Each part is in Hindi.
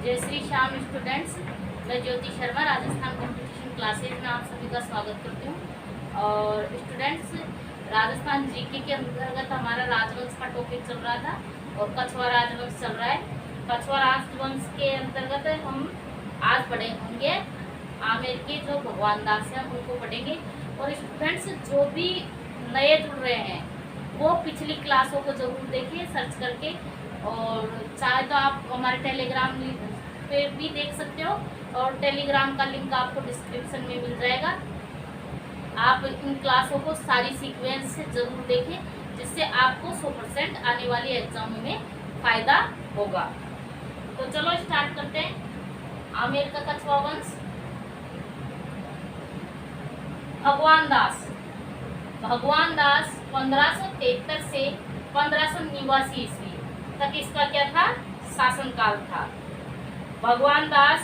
जय श्री श्याम स्टूडेंट्स। मैं ज्योति शर्मा राजस्थान कंपटीशन क्लासेज में आप सभी का स्वागत करती हूँ। और स्टूडेंट्स, राजस्थान जीके के अंतर्गत हमारा राजवंश का टॉपिक चल रहा था और कछवा राजवंश चल रहा है। कछवा राजवंश के अंतर्गत हम आज पढ़े होंगे आमेर के जो भगवान दास हैं उनको पढ़ेंगे। और स्टूडेंट्स जो भी नए जुड़ रहे हैं वो पिछली क्लासों को जरूर देखिए सर्च करके, और चाहे तो आप हमारे टेलीग्राम पे भी देख सकते हो और टेलीग्राम का लिंक आपको डिस्क्रिप्शन में मिल जाएगा। आप इन क्लासों को सारी सीक्वेंस से जरूर देखें जिससे आपको 100% आने वाली एग्जामों में फायदा होगा। तो चलो स्टार्ट करते हैं। आमेर का कछवा वंश। भगवान दास 1573 से 1589 ईस्वी तक इसका क्या था, शासनकाल था। भगवान दास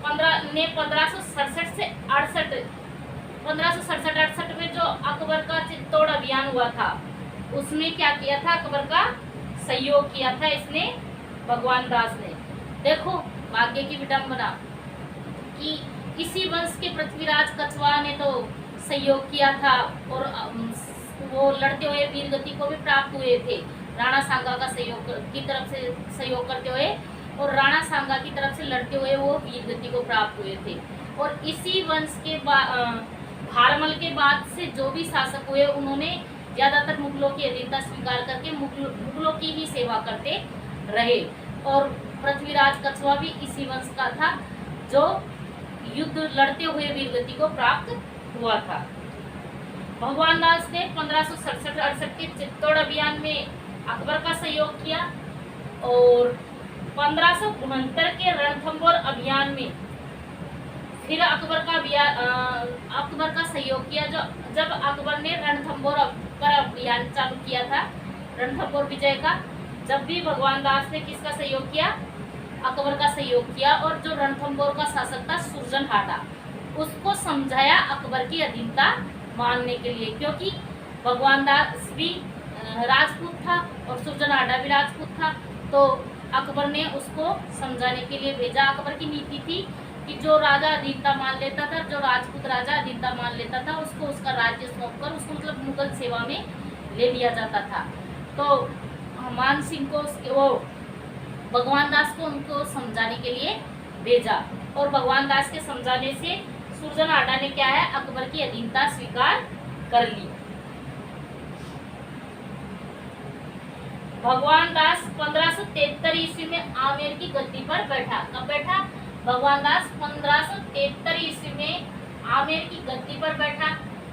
1567 से 1567 में जो अकबर का चित्तौड़ अभियान हुआ था उसमें क्या किया था, अकबर का सहयोग किया था इसने, भगवान दास ने। देखो भाग्य की विडंबना कि इसी वंश के पृथ्वीराज कछवा ने तो सहयोग किया था और वो लड़ते हुए वीर गति को भी प्राप्त हुए थे। राणा सांगा का सहयोग करते हुए और राणा सांगा की तरफ से लड़ते हुए वो वीर गति को प्राप्त हुए थे। और इसी वंश के भारमल के बाद से जो भी शासक हुए उन्होंने ज्यादातर मुगलों की अधीनता स्वीकार करके मुगलों की ही सेवा करते रहे। और पृथ्वीराज कछवा भी इसी वंश का था जो युद्ध लड़ते हुए वीर गति को प्राप्त हुआ था। भगवान दास ने 1567-68 के चित्तौड़ अभियान में अकबर का सहयोग किया और 1569 के रणथंबोर अभियान में फिर अकबर का सहयोग किया। जब अकबर ने रणथंबोर पर अभियान चालू किया था, रणथंबोर विजय का, जब भी भगवान दास ने किसका सहयोग किया, अकबर का सहयोग किया। और जो रणथंबोर का शासक था सुरजनहाड़ा, उसको समझाया अकबर की अधीनता मानने के लिए, क्योंकि भगवान दास भी राजपूत था और सुरजनहाड़ा भी राजपूत था। तो अकबर ने उसको समझाने के लिए भेजा। अकबर की नीति थी कि जो राजा अधीनता मान लेता था, जो राजपूत राजा अधीनता मान लेता था, उसको उसका राज्य सौंपकर उसको मतलब मुगल सेवा में ले लिया जाता था। तो मान सिंह को वो भगवान दास को उनको समझाने के लिए भेजा और भगवान दास के समझाने से सुरजनहाड़ा ने क्या है, अकबर की अधीनता स्वीकार कर ली। भगवान दास 1573 ईस्वी में आमेर की गद्दी पर बैठा। कब बैठा? भगवान दास 1573 ईस्वी में आमेर की गद्दी पर बैठा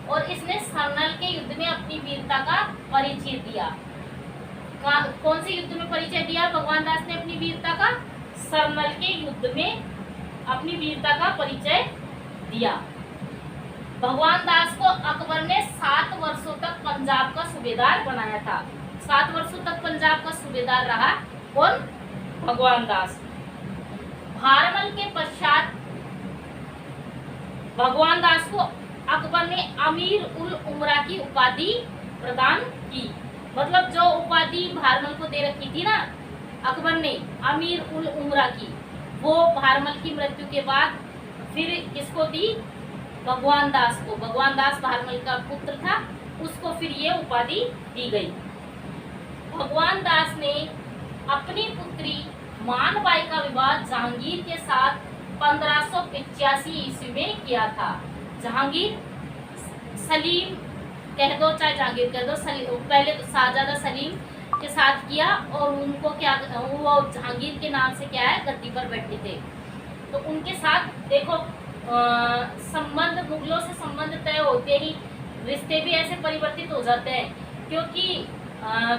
और इसने सरनल के युद्ध में अपनी वीरता का परिचय दिया। कौन से युद्ध में परिचय दिया भगवान दास ने अपनी वीरता का? सरनल के युद्ध में अपनी वीरता का परिचय दिया। भगवान दास को अकबर ने 7 वर्षों तक पंजाब का सूबेदार बनाया था। 7 वर्षों तक पंजाब का सूबेदार रहा कौन? भगवान दास। भारमल के पश्चात भगवान दास को अकबर ने अमीर उल उमरा की उपाधि प्रदान की। मतलब जो उपाधि भारमल को दे रखी थी ना अकबर ने, अमीर उल उमरा की, वो भारमल की मृत्यु के बाद फिर किसको दी? भगवान दास को। भगवान दास भारमल का पुत्र था, उसको फिर ये उपाधि दी गई। भगवान दास ने अपनी पुत्री मानबाई का विवाह जहांगीर के साथ 1585 ईस्वी में किया था। जहांगीर, सलीम कह दो चाहे जहांगीर कह दो, पहले तो शाहजादा सलीम के साथ किया और उनको क्या, वो जहांगीर के नाम से क्या है, गद्दी पर बैठे थे। तो उनके साथ देखो संबंध, मुगलों से संबंध तय होते ही रिश्ते भी ऐसे परिवर्तित हो जाते हैं, क्योंकि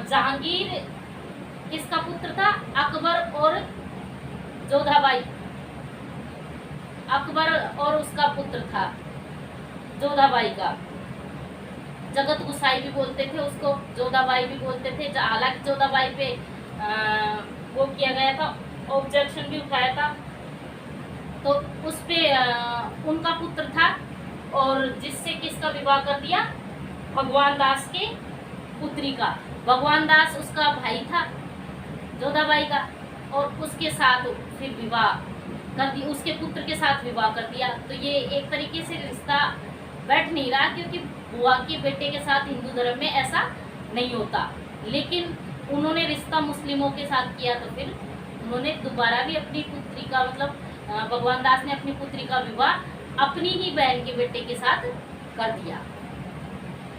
जहांगीर किसका पुत्र था? अकबर और जोधाबाई। अकबर और उसका पुत्र था जोधाबाई का। जगत गुसाई भी बोलते थे उसको, जोधाबाई भी बोलते थे। हालांकि जोधाबाई पे वो किया गया था, ऑब्जेक्शन भी उठाया था, तो उस पे उनका पुत्र था और जिससे किसका विवाह कर दिया? भगवान दास के पुत्री का। भगवान दास उसका भाई था जोधाबाई का, और उसके साथ फिर विवाह कर दिया, उसके पुत्र के साथ विवाह कर दिया। तो ये एक तरीके से रिश्ता बैठ नहीं रहा, क्योंकि बुआ के बेटे के साथ हिंदू धर्म में ऐसा नहीं होता। लेकिन उन्होंने रिश्ता मुस्लिमों के साथ किया, तो फिर उन्होंने दोबारा भी अपनी पुत्री का मतलब भगवान दास ने अपनी पुत्री का विवाह अपनी ही बहन के बेटे के साथ कर दिया।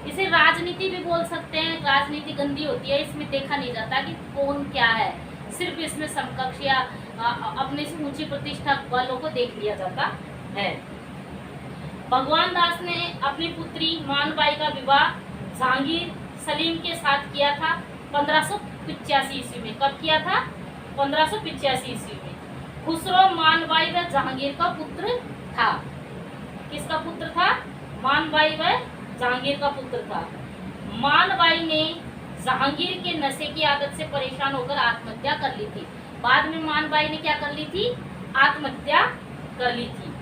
इसे राजनीति भी बोल सकते हैं। राजनीति गंदी होती है, इसमें देखा नहीं जाता कि कौन क्या है, सिर्फ इसमें समकक्ष या अपने से ऊंची प्रतिष्ठा वालों को देख लिया जाता है। भगवान दास ने अपनी पुत्री मानबाई का विवाह जहांगीर सलीम के साथ किया था 1585 ईस्वी में। कब किया था? 1585 ईस्वी में। खुसरो मानबाई व जहांगीर का पुत्र था। किसका पुत्र था? मानबाई व जहांगीर का पुत्र था। मानबाई ने जहांगीर के नशे की आदत से परेशान होकर आत्महत्या कर ली थी। बाद में मानबाई ने क्या कर ली थी? आत्महत्या कर ली थी।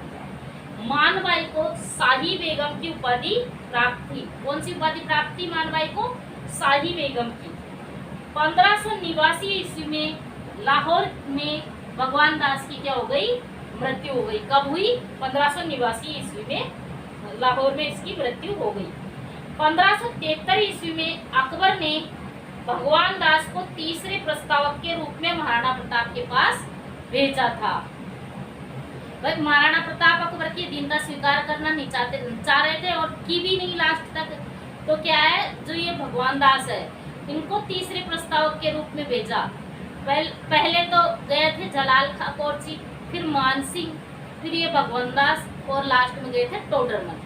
मानबाई को शाही बेगम की उपाधि प्राप्त थी। कौन सी उपाधि प्राप्त थी मानबाई को? शाही बेगम की। 1589 ईस्वी में लाहौर में भगवान दास की क्या हो गई? मृत्यु हो गई। कब हुई? 1589 ईस्वी में लाहौर में इसकी मृत्यु हो गई। 1573 ईस्वी में अकबर ने भगवान दास को तीसरे प्रस्तावक के रूप में महाराणा प्रताप के पास भेजा था। भाई महाराणा प्रताप अकबर की दीनता स्वीकार करना नहीं चाह रहे थे और की भी नहीं लास्ट तक। तो क्या है, जो ये भगवान दास है, इनको तीसरे प्रस्तावक के रूप में भेजा। पहले तो गए थे जलाल खां कोरची, फिर मान सिंह, फिर ये भगवान दास और लास्ट में गए थे टोडरमल।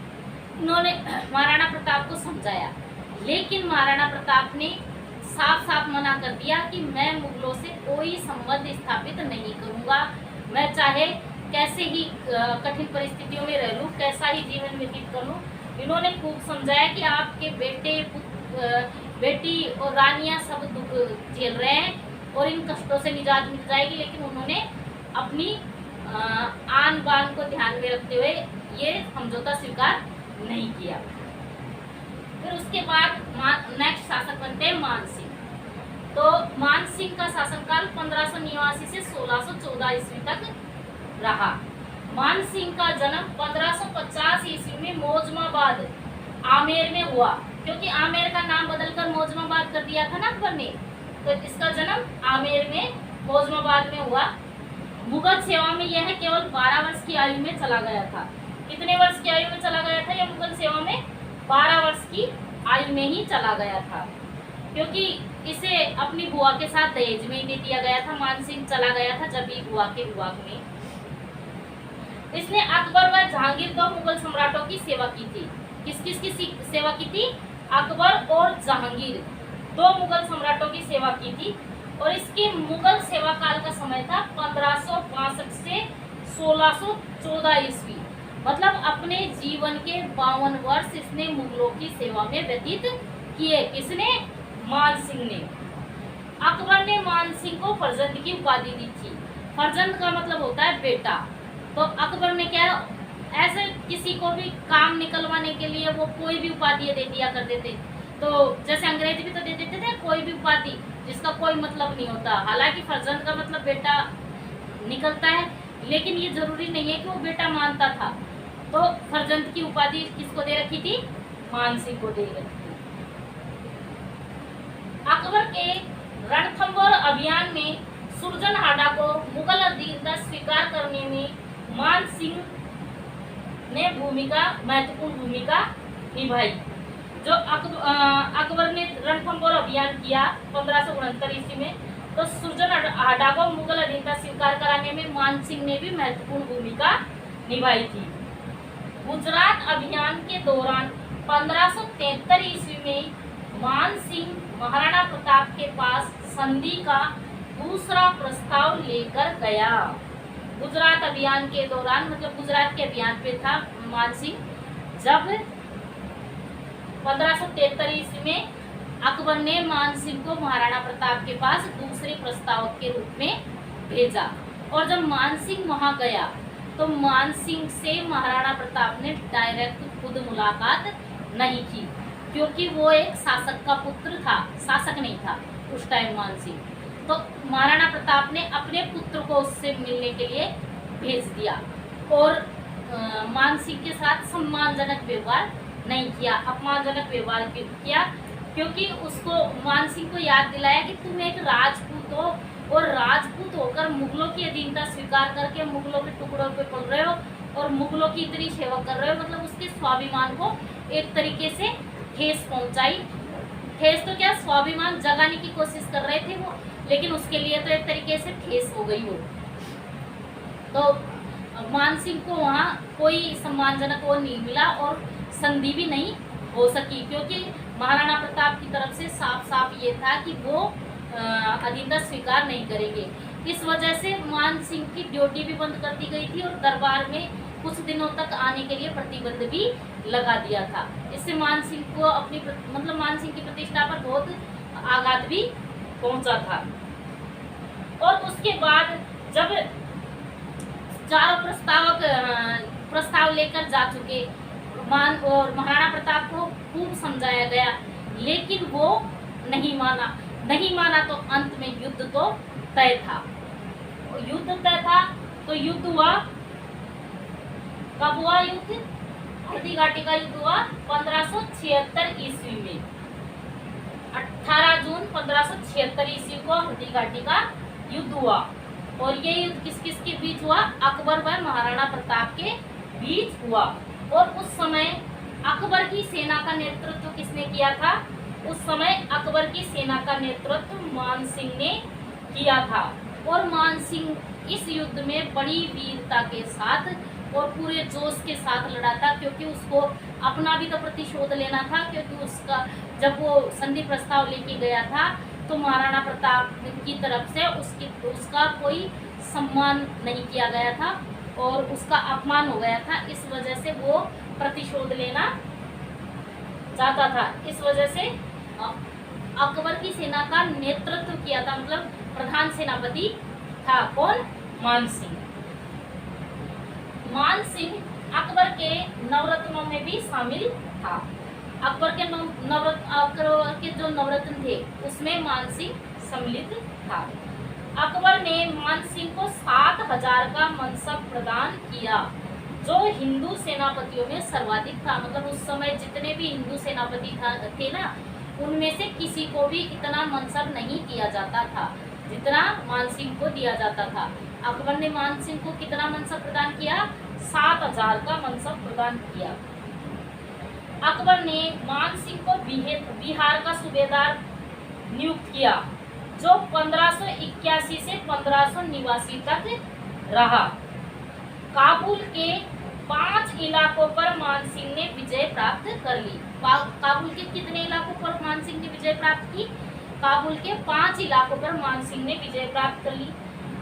इन्होंने महाराणा प्रताप को समझाया, लेकिन महाराणा प्रताप ने साफ साफ मना कर दिया कि मैं मुगलों से कोई संबंध स्थापित नहीं करूंगा। मैं चाहे कैसे ही कठिन परिस्थितियों में रह लूं, कैसा ही जीवन व्यतीत करूं। इन्होंने खूब समझाया कि आपके बेटी और रानियां सब दुख झेल रहे हैं और इन कष्टों से निजात मिल जाएगी। लेकिन उन्होंने अपनी आन बान को ध्यान में रखते हुए ये समझौता स्वीकार नहीं किया। फिर उसके बाद नेक्स्ट शासक बनते हैं मान सिंह। तो मान सिंह का शासनकाल 1589 से 1614 ईस्वी तक रहा। मान सिंह का जन्म 1550 ईस्वी में मौजमाबाद आमेर में हुआ, क्योंकि आमेर का नाम बदलकर मौजमाबाद कर दिया था ना अकबर ने। तो इसका जन्म आमेर में मौजमाबाद में हुआ। मुगल सेवा में यह केवल 12 वर्ष की आयु में चला गया था। कितने वर्ष की आयु में चला गया था? यह मुगल सेवा में 12 वर्ष की आयु में ही चला गया था, क्योंकि इसे अपनी बुआ के साथ दहेज में ही दे दिया गया था। मान सिंह चला गया था जब भी बुआ के विवाह में। इसने अकबर व जहांगीर दो मुगल सम्राटों की सेवा की थी। किस किस की सेवा की थी? अकबर और जहांगीर, दो मुगल सम्राटों की सेवा की थी। और इसकी मुगल सेवा काल का समय था 1562 से 1614 ईस्वी। मतलब अपने जीवन के 52 वर्ष इसने मुगलों की सेवा में व्यतीत किए। किसने? मान सिंह ने। अकबर ने मान सिंह को फर्जंद की उपाधि दी थी। फर्जंद का मतलब होता है बेटा। तो अकबर ने क्या, ऐसे किसी को भी काम निकलवाने के लिए वो कोई भी उपाधि दे दिया करते थे। तो जैसे अंग्रेज भी तो दे देते थे कोई भी उपाधि जिसका कोई मतलब नहीं होता। हालांकि फर्जंद का मतलब बेटा निकलता है, लेकिन ये जरूरी नहीं है कि वो बेटा मानता था। तो फर्जंद की उपाधि किसको दे रखी थी? मान सिंह को दे रखी थी। अकबर के रणथंभौर अभियान में सुरजनहाड़ा को मुगल अधीनता स्वीकार करने में मान सिंह ने महत्वपूर्ण भूमिका निभाई। जो अकबर ने रणथंभौर अभियान किया 1569 ईस्वी में, तो सुरजनहाड़ा को मुगल अधीनता स्वीकार कराने में मान सिंह ने भी महत्वपूर्ण भूमिका निभाई थी। गुजरात अभियान के दौरान 1573 ईस्वी में मान सिंह महाराणा प्रताप के पास संधि का दूसरा प्रस्ताव लेकर गया। गुजरात अभियान के दौरान, मतलब गुजरात के अभियान पे था मान सिंह, जब 1573 ईस्वी में अकबर ने मान सिंह को महाराणा प्रताप के पास दूसरे प्रस्तावक के रूप में भेजा। और जब मान सिंह वहां गया तो मान सिंह से महाराणा प्रताप ने डायरेक्ट खुद मुलाकात नहीं की, क्योंकि वो एक शासक का पुत्र था, शासक नहीं था उस टाइम मान सिंह। तो महाराणा प्रताप ने अपने पुत्र को उससे मिलने के लिए भेज दिया और मान सिंह के साथ सम्मानजनक व्यवहार नहीं किया, अपमानजनक व्यवहार किया, क्योंकि उसको मान सिंह को याद दिलाया कि तुम एक राजपूत हो और राजपूत होकर मुगलों की अधीनता स्वीकार करके मुगलों के टुकड़ों पे पड़ रहे हो और मुगलों की इतनी सेवा कर रहे हो। मतलब उसके स्वाभिमान को एक तरीके से ठेस पहुंचाई। ठेस तो क्या, स्वाभिमान जगाने की कोशिश कर रहे थे वो, लेकिन उसके लिए तो एक तरीके से ठेस हो गई वो। तो मान सिंह को वहाँ कोई सम्मानजनक वो नहीं मिला और संधि भी नहीं हो सकी, क्योंकि महाराणा प्रताप की तरफ से साफ साफ ये था कि वो अधीनता स्वीकार नहीं करेंगे। इस वजह से मान सिंह की ड्यूटी भी बंद कर दी गई थी और दरबार में कुछ दिनों तक आने के लिए प्रतिबंध भी लगा दिया था। इससे मान सिंह को अपनी मतलब मान सिंह की प्रतिष्ठा पर बहुत आघात भी पहुंचा था। और उसके बाद जब चारों प्रस्ताव लेकर जा चुके मान और महाराणा प्रताप को खूब समझाया गया, लेकिन वो नहीं माना तो अंत में युद्ध तो तय था। तो युद्ध हुआ, कब हुआ युद्ध? हल्दी घाटी का युद्ध हुआ 1576 ईस्वी में। 18 जून 1576 ईस्वी को हल्दी घाटी का युद्ध हुआ। और ये युद्ध किस किस के बीच हुआ? अकबर व महाराणा प्रताप के बीच हुआ। और उस समय अकबर की सेना का नेतृत्व किसने किया था? उस समय अकबर की सेना का नेतृत्व मान सिंह ने किया था। और मान सिंह इस युद्ध में बड़ी वीरता के साथ और पूरे जोश के साथ लड़ा था, क्योंकि उसको अपना भी तो प्रतिशोध लेना था, क्योंकि उसका जब वो संधि प्रस्ताव लेके गया था तो महाराणा प्रताप की तरफ से उसका कोई सम्मान नहीं किया गया था और उसका अपमान हो गया था। इस वजह से वो प्रतिशोध लेना चाहता था। इस वजह से अकबर की सेना का नेतृत्व किया था, मतलब प्रधान सेनापति था कौन? मान सिंह। मान सिंह अकबर के नवरत्नों में भी शामिल था। अकबर के जो नवरत्न थे उसमें मान सिंह सम्मिलित था। अकबर ने मान सिंह को 7,000 का मनसब प्रदान किया, जो हिंदू सेनापतियों में सर्वाधिक था। मतलब उस समय जितने भी हिंदू सेनापति थे ना, उनमें से किसी को भी इतना मनसब नहीं दिया जाता था जितना मान सिंह को दिया जाता था। अकबर ने मान सिंह को कितना मनसब प्रदान किया? 7,000 का मनसब प्रदान किया। अकबर ने मान सिंह को बिहार का सूबेदार नियुक्त किया, जो 1581 से 1589 तक रहा। काबुल के 5 इलाकों पर मान सिंह ने विजय प्राप्त कर ली। काबुल के कितने इलाकों पर मान सिंह ने विजय प्राप्त की? काबुल के 5 इलाकों पर मान सिंह ने विजय प्राप्त कर ली,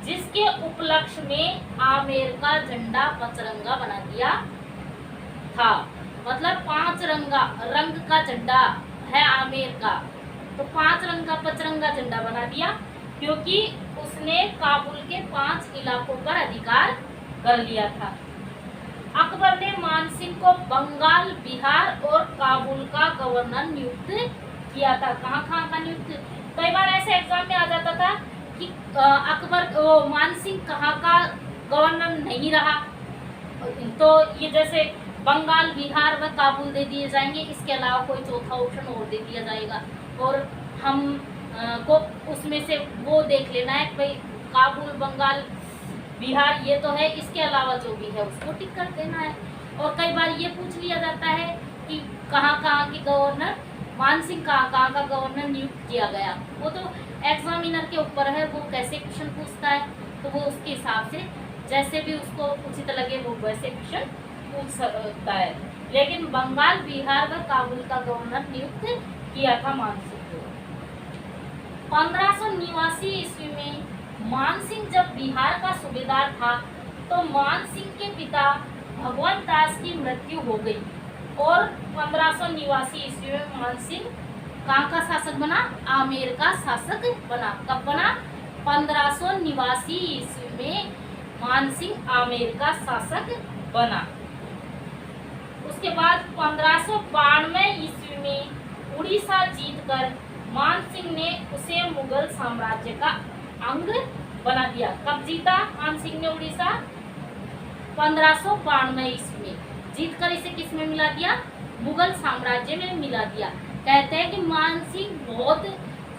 जिसके उपलक्ष्य में आमेर का झंडा पचरंगा बना दिया था। मतलब 5 रंग का झंडा है आमेर का, तो 5 रंग का पचरंगा झंडा बना दिया, क्योंकि उसने काबुल के 5 इलाकों पर अधिकार कर लिया था। अकबर ने मान सिंह को बंगाल, बिहार और काबुल का गवर्नर नियुक्त किया था। कहाँ का नियुक्त? कई बार ऐसे एग्जाम में आ जाता था कि मान सिंह कहाँ का गवर्नर नहीं रहा, तो ये जैसे बंगाल, बिहार व काबुल दे दिए जाएंगे, इसके अलावा कोई चौथा ऑप्शन और दे दिया जाएगा और हम को उसमें से वो देख लेना है कि भाई काबुल, बंगाल, बिहार ये तो है, इसके अलावा जो भी है उसको टिक कर देना है। और कई बार ये पूछ लिया जाता है कि कहाँ के गवर्नर, मान सिंह कहाँ का गवर्नर नियुक्त किया गया। वो तो एग्जामिनर के ऊपर है, वो कैसे क्वेश्चन पूछता है, तो वो उसके हिसाब से जैसे भी उसको उचित लगे वो वैसे क्वेश्चन पूछ सकता है। लेकिन बंगाल, बिहार व काबुल का गवर्नर नियुक्त किया था मान सिंह को। 1589 ईस्वी में मान सिंह जब बिहार का सूबेदार था तो मान सिंह के पिता भगवंत दास की मृत्यु हो गई और 1589 ईस्वी में मान सिंह कहाँ का शासक बना? आमेर का शासक बना। कब बना? 1589 ईस्वी में मान सिंह आमेर का शासक बना। उसके बाद 1592 ईस्वी में उड़ीसा जीतकर मान सिंह ने उसे मुगल साम्राज्य का अंग बना दिया। कब जीता मान सिंह ने उड़ीसा? 1592 ईस्वी में जीत कर इसे किस में मिला दिया? मुगल साम्राज्य में मिला दिया। कहते हैं कि मान सिंह बहुत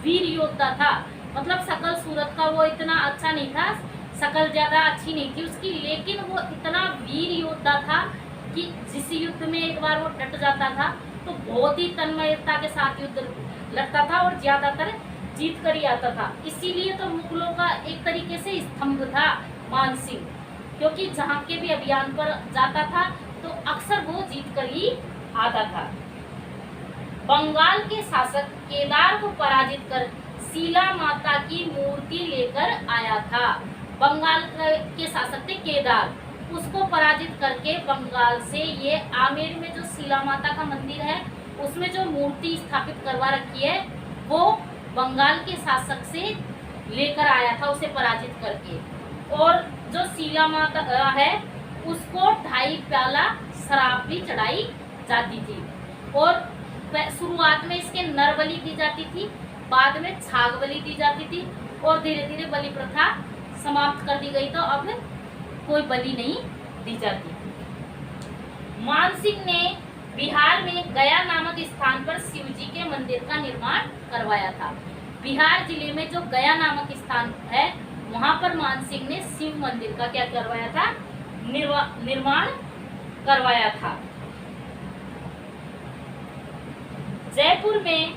वीर योद्धा था, मतलब शकल सूरत का वो इतना अच्छा नहीं था, शकल ज्यादा अच्छी नहीं थी उसकी, लेकिन वो इतना वीर योद्धा था कि जिस युद्ध में एक बार वो डट जाता था तो बहुत ही तन्मयता के साथ युद्ध लड़ता था और ज्यादातर जीत कर ही आता था। इसीलिए तो मुगलों का एक तरीके से स्तंभ था मान सिंह, क्योंकि जहाँ के भी अभियान पर जाता था तो अक्सर वो जीत कर ही आता था। बंगाल के शासक केदार को पराजित कर शीला माता की मूर्ति लेकर आया था। बंगाल के शासक थे केदार, उसको पराजित करके बंगाल से ये आमेर में जो शीला माता का मंदिर है उसमें जो मूर्ति स्थापित करवा रखी है वो बंगाल के शासक से लेकर आया था, उसे पराजित करके। और जो शीला माता है उसको 2.5 प्याला शराब भी चढ़ाई जाती थी। और शुरुआत में इसके नर बलि दी जाती थी, बाद में छाग बलि दी जाती थी और धीरे धीरे बलि प्रथा समाप्त कर दी गई, तो अब कोई बलि नहीं दी जाती। मान सिंह ने बिहार में गया नामक स्थान पर शिव जी के मंदिर का निर्माण करवाया था। बिहार जिले में जो गया नामक स्थान है वहां पर मान सिंह ने शिव मंदिर का क्या करवाया था? निर्माण करवाया था। जयपुर में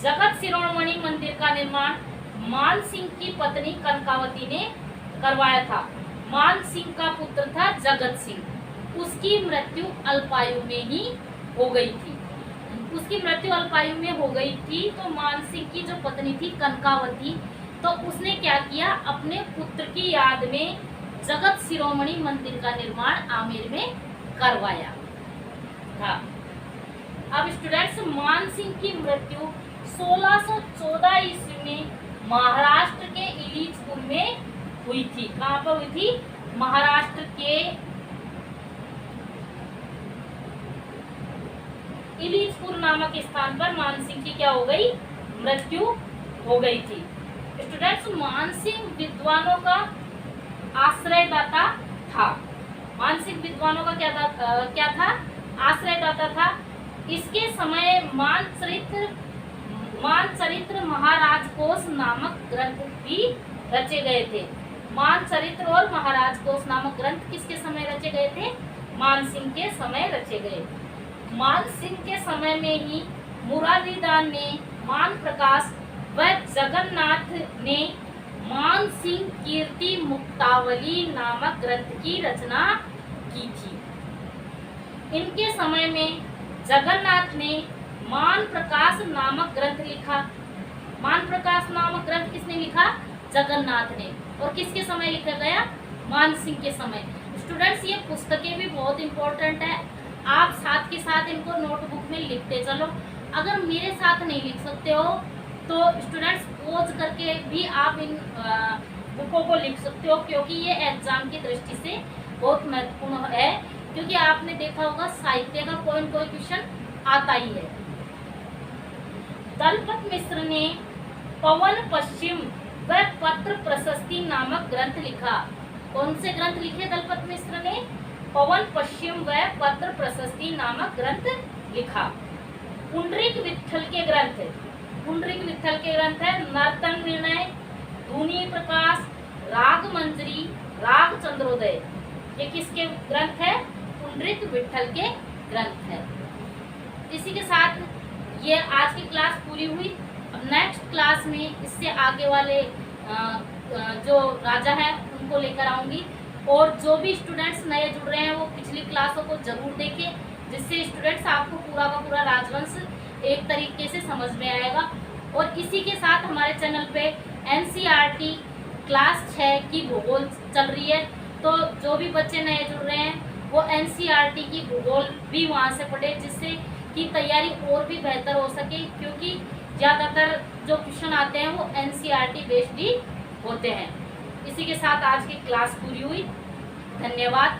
जगत शिरोमणि मंदिर का निर्माण मान सिंह की पत्नी कनकावती ने करवाया था। मान सिंह का पुत्र था जगत सिंह, उसकी मृत्यु अल्पायु में ही हो गई थी। हो गई थी तो मान सिंह की जो पत्नी थी कनकावती, तो उसने क्या किया, अपने पुत्र की याद में जगत शिरोमणि मंदिर का निर्माण आमेर में करवाया था। अब स्टूडेंट्स, मान सिंह की मृत्यु 1614 ईस्वी में महाराष्ट्र के इलीचपुर में हुई थी। कहाँ पर हुई थी? महाराष्ट्र के इलीचपुर नामक स्थान पर मान सिंह की क्या हो गई? मृत्यु हो गई थी। स्टूडेंट्स, मान सिंह विद्वानों का आश्रयदाता था। मान सिंह विद्वानों का क्या था? आश्रयदाता था। इसके समय मानचरित्र महाराज कोश नामक ग्रंथ भी रचे गए थे। मानचरित्र और महाराज कोश नामक ग्रंथ किसके समय रचे गए थे? मान सिंह के समय रचे गए। मान सिंह के समय में ही मुरारीदान ने मान प्रकाश व जगन्नाथ ने मान सिंह कीर्ति मुक्तावली नामक ग्रंथ की रचना की थी। इनके समय में जगन्नाथ ने मान प्रकाश नामक ग्रंथ लिखा। मान प्रकाश नामक ग्रंथ किसने लिखा? जगन्नाथ ने। और किसके समय लिखा गया? मान सिंह के समय। स्टूडेंट्स, ये पुस्तकें भी बहुत इंपॉर्टेंट है, आप साथ के साथ इनको नोटबुक में लिखते चलो। अगर मेरे साथ नहीं लिख सकते हो तो स्टूडेंट्स पॉज करके भी आप इन बुकों को लिख सकते हो, क्योंकि ये एग्जाम की दृष्टि से बहुत महत्वपूर्ण है। क्योंकि आपने देखा होगा साहित्य का कोई न कोई क्वेश्चन आता ही है। दलपत मिश्र ने पवन पश्चिम व पत्र प्रशस्ति नामक ग्रंथ लिखा। कौन से ग्रंथ लिखे दलपत मिश्र ने? पवन पश्चिम व पत्र प्रशस्ति नामक ग्रंथ लिखा। पुंडरीक विट्ठल के ग्रंथ है नर्तन निर्णय, धुनी प्रकाश, राग मंजरी, राग चंद्रोदय। ये किसके ग्रंथ है? पुंडरीक विट्ठल के ग्रंथ है। इसी के साथ ये आज की क्लास पूरी हुई। अब नेक्स्ट क्लास में इससे आगे वाले जो राजा हैं उनको लेकर आऊंगी। और जो भी स्टूडेंट्स नए जुड़ रहे हैं वो पिछली क्लासों को जरूर देखें, जिससे स्टूडेंट्स आपको पूरा का पूरा राजवंश एक तरीके से समझ में आएगा। और इसी के साथ हमारे चैनल पे NCERT क्लास 6 की भूगोल चल रही है, तो जो भी बच्चे नए जुड़ रहे हैं वो NCERT की भूगोल भी वहाँ से पढ़े, जिससे कि तैयारी और भी बेहतर हो सके, क्योंकि ज़्यादातर जो क्वेश्चन आते हैं वो NCERT बेस्ड ही होते हैं। इसी के साथ आज की क्लास पूरी हुई। धन्यवाद।